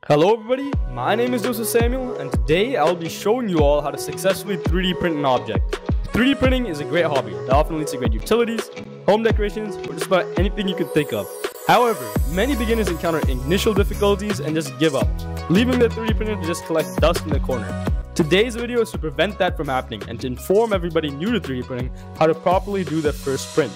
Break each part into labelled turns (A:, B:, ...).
A: Hello everybody, my name is Joseph Samuel and today I'll be showing you all how to successfully 3D print an object. 3D printing is a great hobby that often leads to great utilities, home decorations, or just about anything you can think of. However, many beginners encounter initial difficulties and just give up, leaving their 3D printer to just collect dust in the corner. Today's video is to prevent that from happening and to inform everybody new to 3D printing how to properly do their first print.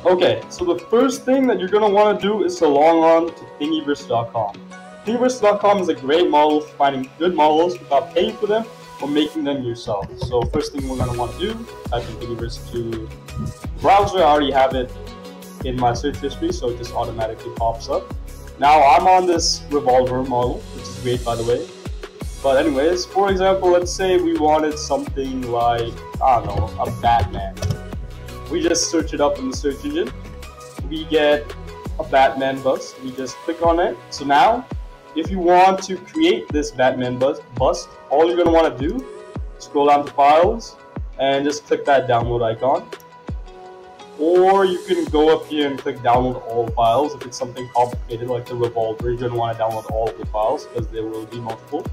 B: Okay, so the first thing that you're going to want to do is to log on to Thingiverse.com. Thingiverse.com is a great model for finding good models without paying for them or making them yourself. So first thing we're going to want to do, type in Thingiverse to the browser. I already have it in my search history, so it just automatically pops up. Now I'm on this revolver model, which is great by the way. But anyways, for example, let's say we wanted something like, I don't know, a Batman. We just search it up in the search engine. We get a Batman bust. We just click on it. So now, if you want to create this Batman bust, all you're going to want to do, scroll down to Files, and just click that download icon. Or you can go up here and click download all files. If it's something complicated like the revolver, you're going to want to download all of the files because there will be multiple.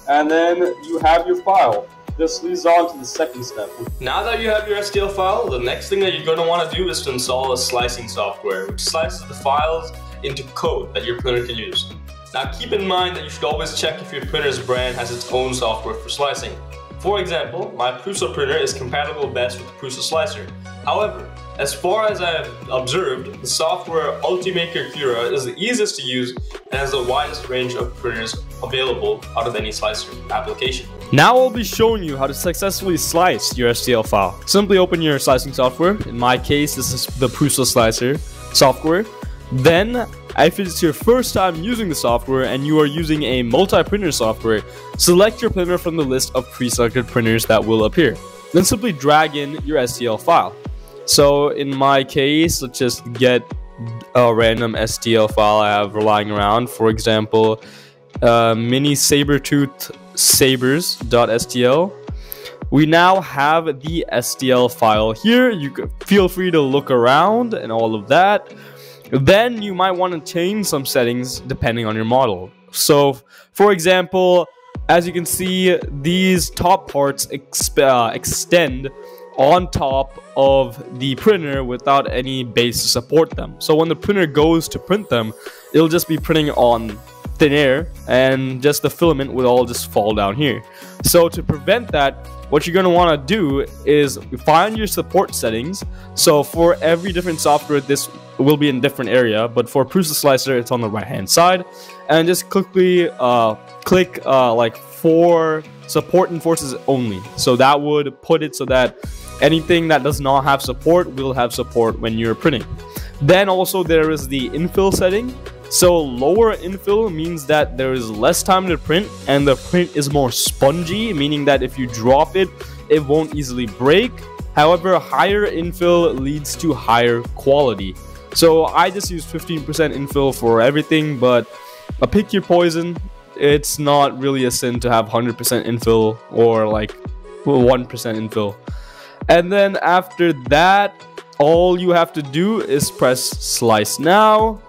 B: And then you have your file. This leads on to the second step.
C: Now that you have your STL file, the next thing that you're going to want to do is to install a slicing software, which slices the files into code that your printer can use. Now keep in mind that you should always check if your printer's brand has its own software for slicing. For example, my Prusa printer is compatible best with the Prusa Slicer. However, as far as I have observed, the software Ultimaker Cura is the easiest to use and has the widest range of printers available out of any slicer application.
A: Now I'll be showing you how to successfully slice your STL file. Simply open your slicing software. In my case, this is the Prusa Slicer software. Then, if it's your first time using the software and you are using a multi-printer software, select your printer from the list of pre-selected printers that will appear. Then simply drag in your STL file. So in my case, let's just get a random STL file I have lying around. For example, mini sabertooth sabers.stl. We now have the STL file here. You can feel free to look around and all of that. Then you might want to change some settings depending on your model. So for example, as you can see, these top parts extend on top of the printer without any base to support them. So when the printer goes to print them, it'll just be printing on thin air and just the filament would all just fall down here. So to prevent that, what you're going to want to do is find your support settings. So for every different software, this will be in a different area, but for Prusa Slicer, it's on the right hand side. And just quickly click like for support and forces only. So that would put it so that anything that does not have support will have support when you're printing. Then also there is the infill setting. So lower infill means that there is less time to print and the print is more spongy, meaning that if you drop it, it won't easily break. However, higher infill leads to higher quality. So I just use 15% infill for everything, but pick your poison. It's not really a sin to have 100% infill or like 1% infill. And then after that, all you have to do is press slice now.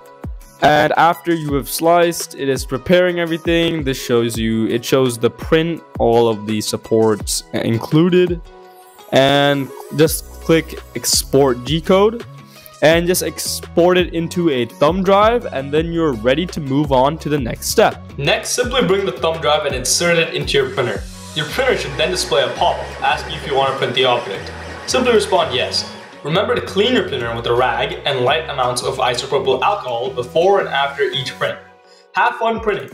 A: And after you have sliced, it is preparing everything. This shows you, it shows the print, all of the supports included. And just click export G-code and just export it into a thumb drive, and then you're ready to move on to the next step.
C: Next, simply bring the thumb drive and insert it into your printer. Your printer should then display a pop-up asking if you want to print the object. Simply respond yes. Remember to clean your printer with a rag and light amounts of isopropyl alcohol before and after each print. Have fun printing!